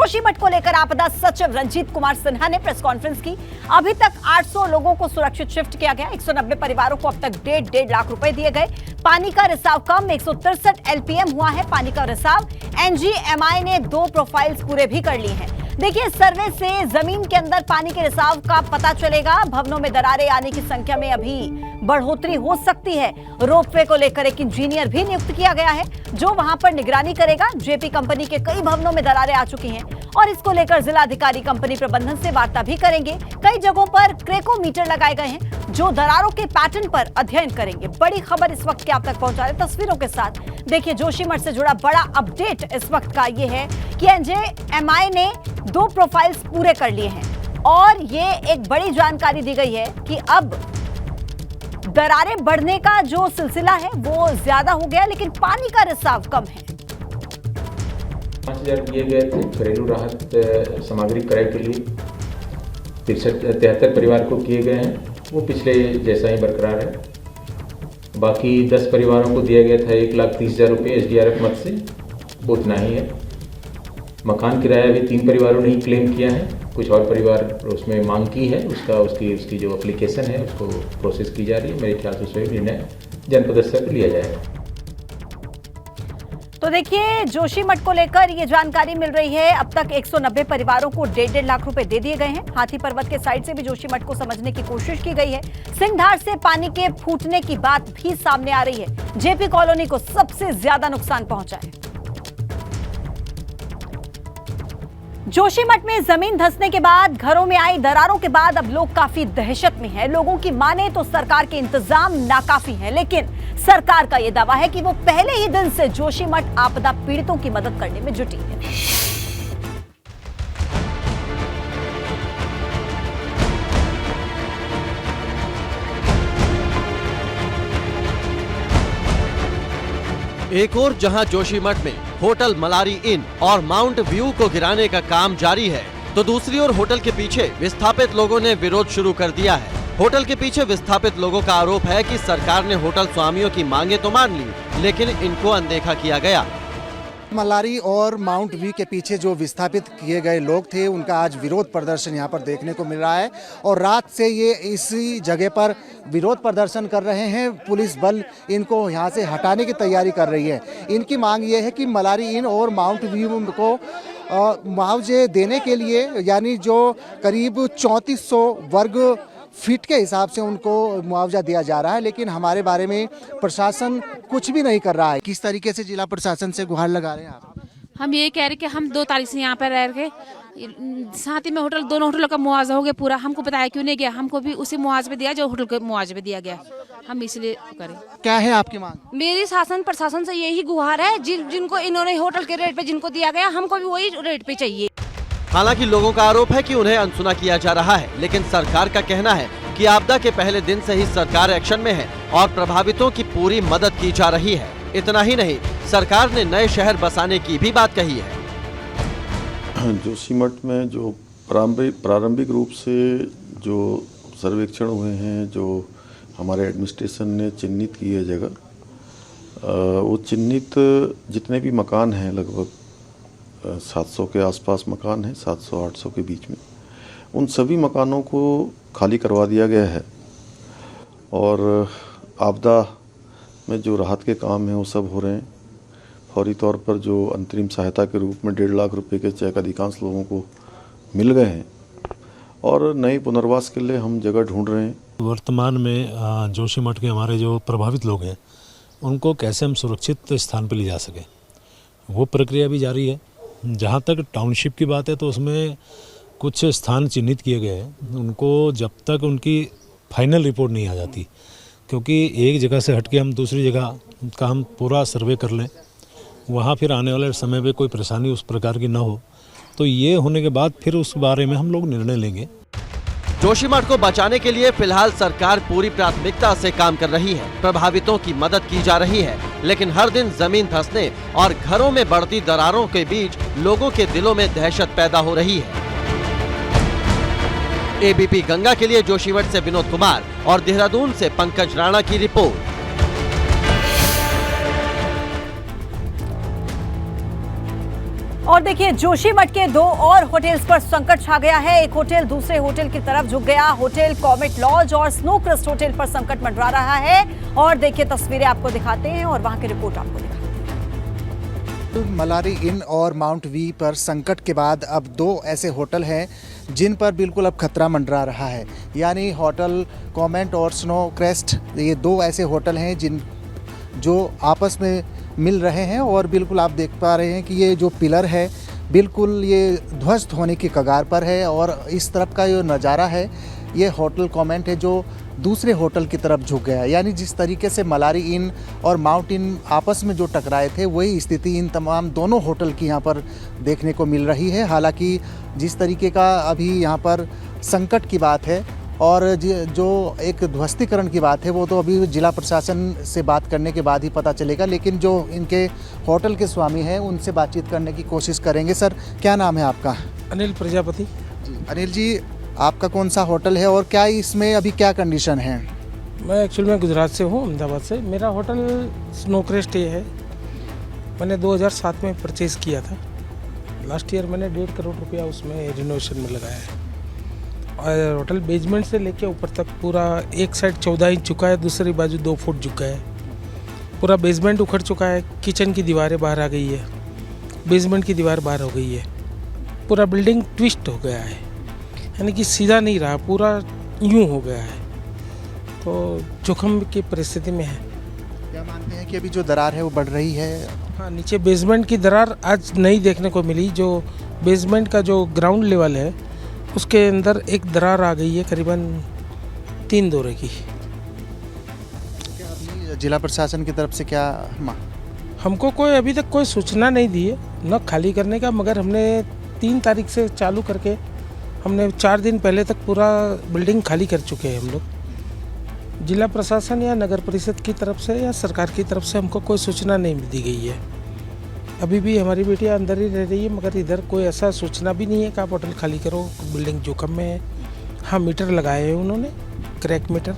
जोशीमठ को लेकर आपदा सचिव रंजीत कुमार सिन्हा ने प्रेस कॉन्फ्रेंस की। अभी तक 800 लोगों को सुरक्षित शिफ्ट किया गया। 190 परिवारों को अब तक 1.5 लाख रुपए दिए गए। पानी का रिसाव कम 163 LPM हुआ है पानी का रिसाव। NGMI ने 2 प्रोफाइल्स पूरे भी कर ली हैं। देखिए, सर्वे से जमीन के अंदर पानी के रिसाव का पता चलेगा। भवनों में दरारें आने की संख्या में अभी बढ़ोतरी हो सकती है। रोपवे को लेकर एक इंजीनियर भी नियुक्त किया गया है जो वहां पर निगरानी करेगा। जेपी कंपनी के कई भवनों में दरारें आ चुकी हैं और इसको लेकर जिलाधिकारी कंपनी प्रबंधन से वार्ता भी करेंगे। कई जगहों पर क्रेकोमीटर लगाए गए हैं जो दरारों के पैटर्न पर अध्ययन करेंगे। बड़ी खबर इस वक्त की आप तक पहुंचा रहे तस्वीरों के साथ। देखिए, जोशीमठ से जुड़ा बड़ा अपडेट इस वक्त का ये है कि NGMI ने 2 प्रोफाइल्स पूरे कर लिए हैं और ये एक बड़ी जानकारी दी गई है कि अब दरारें बढ़ने का जो सिलसिला है वो ज्यादा हो गया, लेकिन पानी का रिसाव कम है। 5000 दिए गए थे घरेलू राहत सामग्री क्रय के लिए। 73 परिवार को किए गए हैं, वो पिछले जैसा ही बरकरार है। बाकी 10 परिवारों को दिया गया था 1,30,000 रुपये SDRF मद से, वो उतना ही है। मकान किराया भी 3 परिवारों ने ही क्लेम किया है। कुछ और परिवार उसमें मांग की है, उसकी जो एप्लीकेशन है उसको प्रोसेस की जा रही है। मेरे ख्याल से उसमें निर्णय जनपद स्तर पर लिया जाएगा। तो देखिए, जोशीमठ को लेकर ये जानकारी मिल रही है। अब तक 190 परिवारों को 1.5 लाख रुपए दे दिए गए हैं। हाथी पर्वत के साइड से भी जोशीमठ को समझने की कोशिश की गई है। सिंहधार से पानी के फूटने की बात भी सामने आ रही है। जेपी कॉलोनी को सबसे ज्यादा नुकसान पहुंचा है। जोशीमठ में जमीन धंसने के बाद, घरों में आई दरारों के बाद अब लोग काफी दहशत में हैं। लोगों की माने तो सरकार के इंतजाम नाकाफी हैं, लेकिन सरकार का यह दावा है कि वो पहले ही दिन से जोशीमठ आपदा पीड़ितों की मदद करने में जुटी है। एक और जहां जोशीमठ में होटल मलारी इन और माउंट व्यू को गिराने का काम जारी है, तो दूसरी ओर होटल के पीछे विस्थापित लोगों ने विरोध शुरू कर दिया है। होटल के पीछे विस्थापित लोगों का आरोप है कि सरकार ने होटल स्वामियों की मांगे तो मान ली, लेकिन इनको अनदेखा किया गया। मलारी और माउंट व्यू के पीछे जो विस्थापित किए गए लोग थे, उनका आज विरोध प्रदर्शन यहाँ पर देखने को मिल रहा है और रात से ये इसी जगह पर विरोध प्रदर्शन कर रहे हैं। पुलिस बल इनको यहाँ से हटाने की तैयारी कर रही है। इनकी मांग ये है कि मलारी इन और माउंट व्यू को मुआवजे देने के लिए, यानी जो करीब 3400 वर्ग फीट के हिसाब से उनको मुआवजा दिया जा रहा है, लेकिन हमारे बारे में प्रशासन कुछ भी नहीं कर रहा है। किस तरीके से जिला प्रशासन से गुहार लगा रहे हैं आप? हम ये कह रहे कि हम 2 तारीख से यहाँ पर रह के साथ ही में दोनों होटलों का मुआवजा हो गया पूरा। हमको बताया क्यों नहीं गया? हमको भी उसी मुआवजे पे दिया जो होटल के मुआवजे पे दिया गया। हम इसलिए करें। क्या है आपकी मांग? मेरी शासन प्रशासन से यही गुहार है, जिनको इन्होंने होटल के रेट पे जिनको दिया गया, हमको भी वही रेट पे चाहिए। हालांकि लोगों का आरोप है कि उन्हें अनसुना किया जा रहा है, लेकिन सरकार का कहना है कि आपदा के पहले दिन से ही सरकार एक्शन में है और प्रभावितों की पूरी मदद की जा रही है। इतना ही नहीं, सरकार ने नए शहर बसाने की भी बात कही है। जोशीमठ में जो प्रारंभिक रूप से जो सर्वेक्षण हुए हैं, जो हमारे एडमिनिस्ट्रेशन ने चिन्हित की है जगह, वो चिन्हित जितने भी मकान हैं, लगभग 700 के आसपास मकान हैं, 700-800 के बीच में, उन सभी मकानों को खाली करवा दिया गया है और आपदा में जो राहत के काम हैं वो सब हो रहे हैं। फौरी तौर पर जो अंतरिम सहायता के रूप में 1.5 लाख रुपए के चेक अधिकांश लोगों को मिल गए हैं और नए पुनर्वास के लिए हम जगह ढूंढ रहे हैं। वर्तमान में जोशीमठ के हमारे जो प्रभावित लोग हैं उनको कैसे हम सुरक्षित स्थान पर ले जा सकें, वो प्रक्रिया भी जारी है। जहाँ तक टाउनशिप की बात है तो उसमें कुछ स्थान चिन्हित किए गए हैं, उनको जब तक उनकी फाइनल रिपोर्ट नहीं आ जाती, क्योंकि एक जगह से हटके हम दूसरी जगह का हम पूरा सर्वे कर लें, वहाँ फिर आने वाले समय में कोई परेशानी उस प्रकार की ना हो, तो ये होने के बाद फिर उस बारे में हम लोग निर्णय लेंगे। जोशीमठ को बचाने के लिए फिलहाल सरकार पूरी प्राथमिकता से काम कर रही है। प्रभावितों की मदद की जा रही है, लेकिन हर दिन जमीन धंसने और घरों में बढ़ती दरारों के बीच लोगों के दिलों में दहशत पैदा हो रही है। एबीपी गंगा के लिए जोशीमठ से विनोद कुमार और देहरादून से पंकज राणा की रिपोर्ट। और देखिए जोशीमठ के 2 और होटल्स पर संकट छा गया है। एक होटल दूसरे होटल की तरफ झुक गया। होटल कॉमेट लॉज और स्नो क्रेस्ट होटल पर संकट मंडरा रहा है। और देखिए तस्वीरें आपको दिखाते हैं और वहां की रिपोर्ट आपको दिखाते हैं। मलारी इन और माउंट वी पर संकट के बाद अब 2 ऐसे होटल हैं जिन पर बिल्कुल अब खतरा मंडरा रहा है, यानी होटल कॉमेट और स्नो क्रेस्ट। ये 2 ऐसे होटल हैं जो आपस में मिल रहे हैं और बिल्कुल आप देख पा रहे हैं कि ये जो पिलर है बिल्कुल ये ध्वस्त होने की कगार पर है। और इस तरफ का जो नज़ारा है ये होटल कॉमेट है जो दूसरे होटल की तरफ झुक गया। यानी जिस तरीके से मलारी इन और माउंट इन आपस में जो टकराए थे वही स्थिति इन तमाम दोनों होटल की यहाँ पर देखने को मिल रही है। हालांकि जिस तरीके का अभी यहाँ पर संकट की बात है और जो एक ध्वस्तीकरण की बात है वो तो अभी जिला प्रशासन से बात करने के बाद ही पता चलेगा, लेकिन जो इनके होटल के स्वामी हैं उनसे बातचीत करने की कोशिश करेंगे। सर, क्या नाम है आपका? अनिल प्रजापति। अनिल जी, आपका कौन सा होटल है और क्या इसमें अभी क्या कंडीशन है? मैं एक्चुअली मैं गुजरात से हूँ, अहमदाबाद से। मेरा होटल स्नो क्रेस्ट है। मैंने 2007 में परचेज़ किया था। लास्ट ईयर मैंने 1.5 करोड़ रुपया उसमें रिनोवेशन में लगाया है। और होटल बेसमेंट से लेके ऊपर तक पूरा एक साइड 14 इंच चुका है, दूसरी बाजू 2 फुट झुका है। पूरा बेसमेंट उखड़ चुका है, किचन की दीवारें बाहर आ गई है, बेसमेंट की दीवार बाहर हो गई है, पूरा बिल्डिंग ट्विस्ट हो गया है, यानी कि सीधा नहीं रहा, पूरा यूं हो गया है। तो जोखिम की परिस्थिति में है। क्या मानते हैं कि अभी जो दरार है वो बढ़ रही है? हाँ, नीचे बेसमेंट की दरार आज नहीं देखने को मिली। जो बेसमेंट का जो ग्राउंड लेवल है उसके अंदर एक दरार आ गई है करीबन 3 दौरे की। क्या अभी जिला प्रशासन की तरफ से क्या हमको कोई अभी तक कोई सूचना नहीं दी है न खाली करने का, मगर हमने 3 तारीख से चालू करके हमने 4 दिन पहले तक पूरा बिल्डिंग खाली कर चुके हैं हम लोग। जिला प्रशासन या नगर परिषद की तरफ से या सरकार की तरफ से हमको कोई सूचना नहीं दी गई है। अभी भी हमारी बेटियां अंदर ही रह रही है, मगर इधर कोई ऐसा सूचना भी नहीं है कि आप होटल खाली करो, बिल्डिंग जोखिम में है। हाँ, मीटर लगाए हैं उन्होंने, क्रैक मीटर,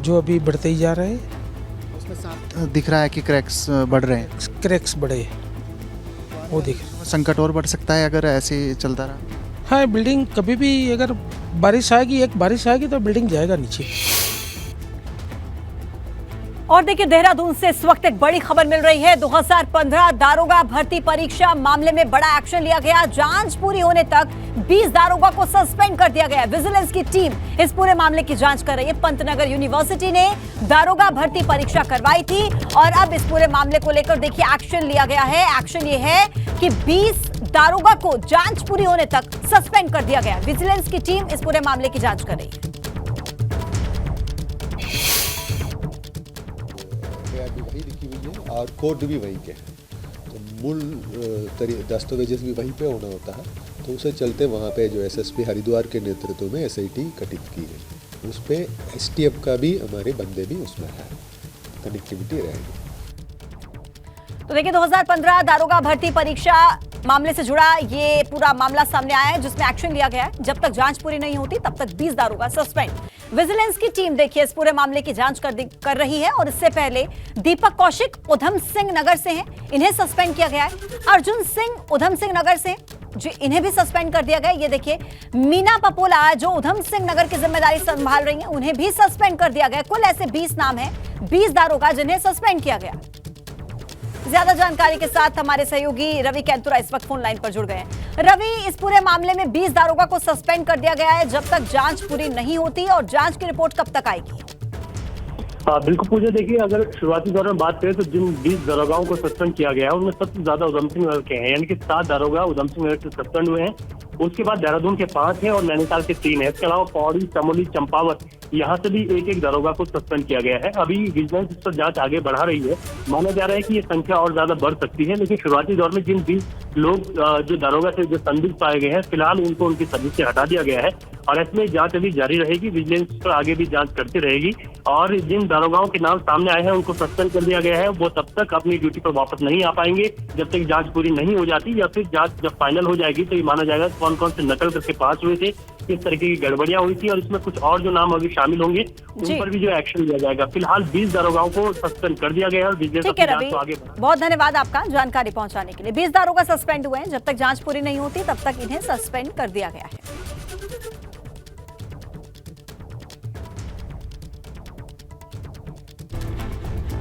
जो अभी बढ़ते ही जा रहे हैं। उसमें साफ दिख रहा है कि क्रैक्स बढ़ रहे हैं। क्रैक्स बढ़े वो दिख रहे। संकट और बढ़ सकता है अगर ऐसे चलता रहा। हाँ, बिल्डिंग कभी भी अगर बारिश आएगी, एक बारिश आएगी तो बिल्डिंग जाएगा नीचे। और देखिए देहरादून से इस वक्त एक बड़ी खबर मिल रही है। 2015 दारोगा भर्ती परीक्षा मामले में बड़ा एक्शन लिया गया। जांच पूरी होने तक 20 दारोगा को सस्पेंड कर दिया गया। विजिलेंस की टीम इस पूरे मामले की जांच कर रही है। पंतनगर यूनिवर्सिटी ने दारोगा भर्ती परीक्षा करवाई थी और अब इस पूरे मामले को लेकर देखिए एक्शन लिया गया है। एक्शन ये है कि 20 दारोगा को जांच पूरी होने तक सस्पेंड कर दिया गया। विजिलेंस की टीम इस पूरे मामले की जांच कर रही है। वही लिखी हुई है और कोड भी वही के हैं, तो मूल दस्तावेजेस भी वहीं पे होना होता है। तो उसे चलते वहाँ पे जो एसएसपी हरिद्वार के नेतृत्व में एसआईटी गठित की गई। उस पे एसटीएफ का भी हमारे बंदे भी उसमें है, कनेक्टिविटी रहेगी। तो देखिए 2015 दारोगा भर्ती परीक्षा मामले से जुड़ा ये पूरा मामला सामने आया है जिसमें एक्शन लिया गया है। जब तक जांच पूरी नहीं होती तब तक 20 दारोगा सस्पेंड। विजिलेंस की टीम देखिए इस पूरे मामले की जांच कर रही है और इससे पहले दीपक कौशिक उधम सिंह नगर से हैं, इन्हें सस्पेंड किया गया है। अर्जुन सिंह उधम सिंह नगर से जो इन्हें भी सस्पेंड कर दिया गया। ये देखिए मीना पपोला जो उधम सिंह नगर की जिम्मेदारी संभाल रही हैं, उन्हें भी सस्पेंड कर दिया गया। कुल ऐसे 20 नाम हैं, 20 दारोगा जिन्हें सस्पेंड किया गया। ज्यादा जानकारी के साथ हमारे सहयोगी रवि कैंतुरा इस वक्त फोन लाइन पर जुड़ गए हैं। रवि, इस पूरे मामले में 20 दारोगा को सस्पेंड कर दिया गया है। जब तक जांच पूरी नहीं होती और जांच की रिपोर्ट कब तक आएगी? बिल्कुल पूजा, देखिए अगर शुरुआती दौर में बात करें तो जिन 20 दारोगाओं को सस्पेंड किया गया है उनमें सबसे ज्यादा उधम सिंह नगर के हैं, यानी कि 7 दारोगा उधम सिंह नगर से सस्पेंड हुए हैं। उसके बाद देहरादून के 5 हैं और नैनीताल के 3 हैं। इसके अलावा पौड़ी, चमोली, चंपावत यहाँ से भी एक दारोगा को सस्पेंड किया गया है। अभी विजिलेंस इस पर जांच आगे बढ़ा रही है। माना जा रहा है कि ये संख्या और ज्यादा बढ़ सकती है, लेकिन शुरुआती दौर में जिन 20 लोग जो दारोगा से जो संदिग्ध पाए गए हैं फिलहाल उनको उनकी सर्विस से हटा दिया गया है और इसमें जांच अभी जारी रहेगी। विजिलेंस पर आगे भी जांच करती रहेगी और जिन दारोगाओं के नाम सामने आए हैं उनको सस्पेंड कर दिया गया है। वो तब तक अपनी ड्यूटी पर वापस नहीं आ पाएंगे जब तक जांच पूरी नहीं हो जाती, या फिर जांच जब फाइनल हो जाएगी तो ये माना जाएगा कौन कौन से नकल करके पास हुए थे किस तरीके की गड़बड़ियां हुई थी और इसमें कुछ और जो नाम अभी शामिल होंगे उन पर भी जो एक्शन लिया जाएगा। फिलहाल 20 दारोगाओं को सस्पेंड कर दिया गया है और ठीक है रवि, बहुत धन्यवाद आपका जानकारी पहुंचाने के लिए। 20 दारोगा सस्पेंड हुए हैं, जब तक जांच पूरी नहीं होती तब तक इन्हें सस्पेंड कर दिया गया है।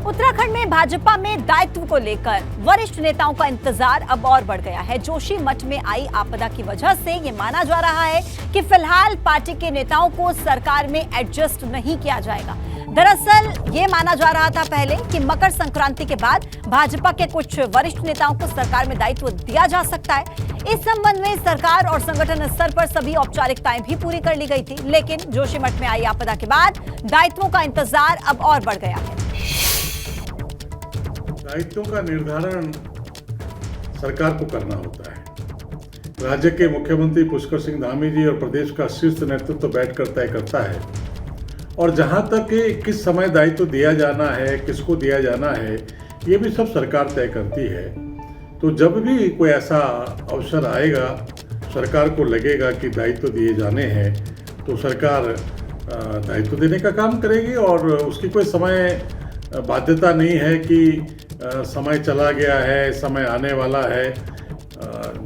उत्तराखंड में भाजपा में दायित्व को लेकर वरिष्ठ नेताओं का इंतजार अब और बढ़ गया है। जोशी मठ में आई आपदा की वजह से ये माना जा रहा है कि फिलहाल पार्टी के नेताओं को सरकार में एडजस्ट नहीं किया जाएगा। दरअसल ये माना जा रहा था पहले कि मकर संक्रांति के बाद भाजपा के कुछ वरिष्ठ नेताओं को सरकार में दायित्व दिया जा सकता है। इस संबंध में सरकार और संगठन स्तर पर सभी औपचारिकताएं भी पूरी कर ली गई थी, लेकिन जोशीमठ में आई आपदा के बाद दायित्वों का इंतजार अब और बढ़ गया है। दायित्वों का निर्धारण सरकार को करना होता है। राज्य के मुख्यमंत्री पुष्कर सिंह धामी जी और प्रदेश का शीर्ष नेतृत्व बैठकर तय करता है और जहां तक किस समय दायित्व दिया जाना है, किसको दिया जाना है, ये भी सब सरकार तय करती है। तो जब भी कोई ऐसा अवसर आएगा, सरकार को लगेगा कि दायित्व दिए जाने हैं, तो सरकार दायित्व देने का काम करेगी और उसकी कोई समय बाध्यता नहीं है कि समय चला गया है, समय आने वाला है।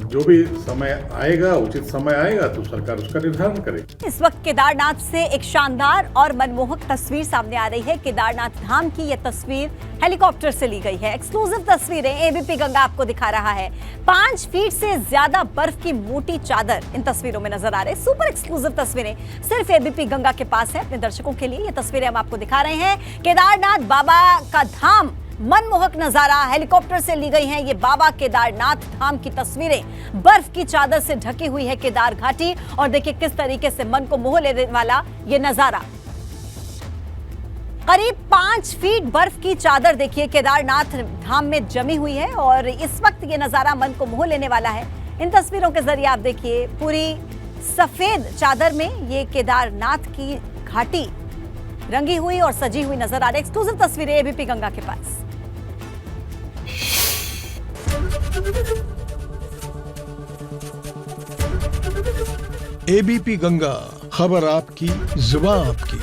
जो भी समय आएगा, उचित समय आएगा तो सरकार उसका निर्धारण करेगी। इस वक्त केदारनाथ से एक शानदार और मनमोहक तस्वीर सामने आ रही है। केदारनाथ धाम की यह तस्वीर हेलीकॉप्टर से ली गई है। एक्सक्लूसिव तस्वीरें एबीपी गंगा आपको दिखा रहा है। 5 फीट से ज्यादा बर्फ की मोटी चादर इन तस्वीरों में नजर आ रहे हैं। सुपर एक्सक्लूसिव तस्वीरें सिर्फ एबीपी गंगा के पास है। अपने दर्शकों के लिए ये तस्वीरें हम आपको दिखा रहे हैं। केदारनाथ बाबा का धाम, मनमोहक नजारा हेलीकॉप्टर से ली गई हैं। ये बाबा केदारनाथ धाम की तस्वीरें। बर्फ की चादर से ढकी हुई है केदार घाटी और देखिए किस तरीके से मन को मोह लेने वाला ये नजारा। करीब 5 फीट बर्फ की चादर देखिए केदारनाथ धाम में जमी हुई है और इस वक्त ये नजारा मन को मोह लेने वाला है। इन तस्वीरों के जरिए आप देखिए पूरी सफेद चादर में ये केदारनाथ की घाटी रंगी हुई और सजी हुई नजर आ रही है। एक्सक्लूसिव तस्वीरें एबीपी गंगा के पास। एबीपी गंगा, खबर आपकी, जुबान आपकी।